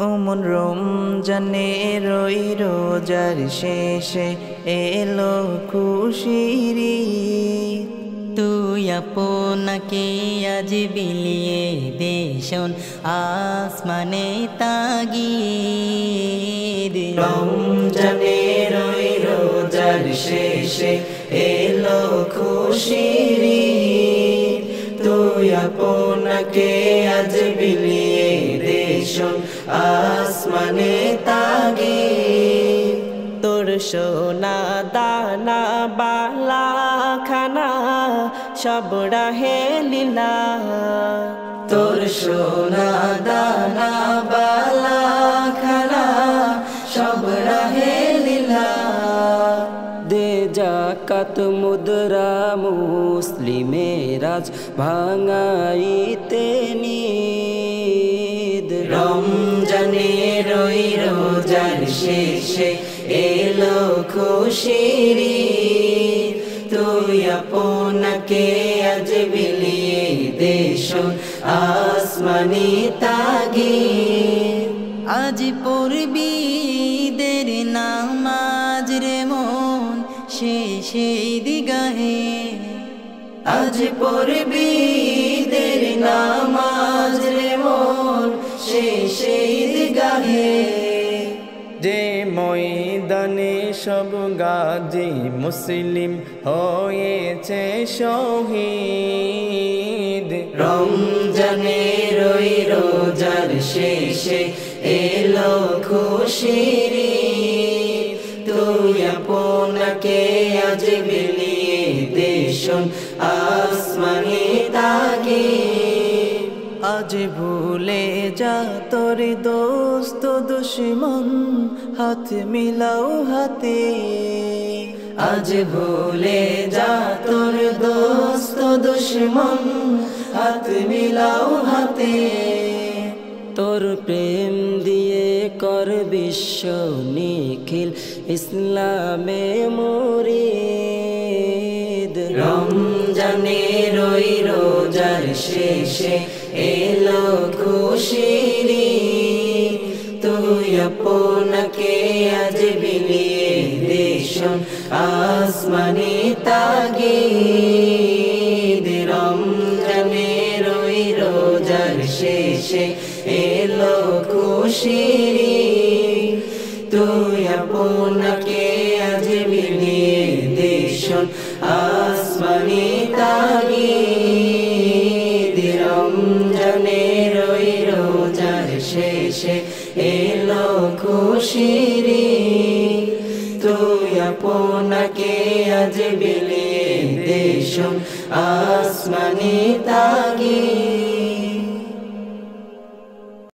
ওমন রমজানের ওই রোজার শেষে এলো খুশির ঈদ। তুই আপনাকে আজ বিলিয়ে দে শোন আসমানে তাগিদ। রমজানের ওই রোজার শেষে এলো খুশির ঈদ। তুই আপনাকে আজ বিলিয়ে দে শোন আসমানে তাগিদ। তোর সোনা দানা বালা খানা সব রাহে লীলা। তোর সোনা দানা বালা খানা সব রাহে লীলা। দে জাকাত মুদ্রা মুসলিমেরাজ ভাঙাইতে নিদ। রমজানের ওই রোজার শেষে এলো খুশির ঈদ। তুই আপনাকে আজ বিলিয়ে দে শোন আসমানি তাগিদ। আজ পড়বি ঈদের নামাজ রে মন শেষে ঈদগাহে। আজ পড়বি ঈদের নামাজ রে মন শেষে ঈদগাহে। যে ময়দানে সব গাজী মুসলিম হয়েছে শহীদ। রমজানের ওই রোজার শেষে এলো খুশির ঈদ। তুই আপনাকে আজ বিলিয়ে দে শোন আসমানি তাগিদ। আজ ভুলে যা তোর দোস্ত দুশ্মন হাত মিলাও হাতে। আজ ভুলে যা তোর দোস্ত দুশ্মন হাত মিলাও হাতে। তোর প্রেম দিয়ে কর বিশ্ব নিখিল ইসলামে মুরিদ। রমজানের ওই রোজার শেষে এলো খুশির ঈদ। তুই আপনাকে আজ বিলিয়ে দে শোন আসমানি তাগিদ। রমজানের ওই রোজার শেষে এলো খুশির ঈদ। তুই আপনাকে আজ বিলিয়ে দে শোন আসমানি তাগিদ। রমজানের ওই রোজার শেষে এলো খুশির ঈদ। তুই আপনাকে আজ বিলিয়ে দে শোন আসমানি তাগিদ।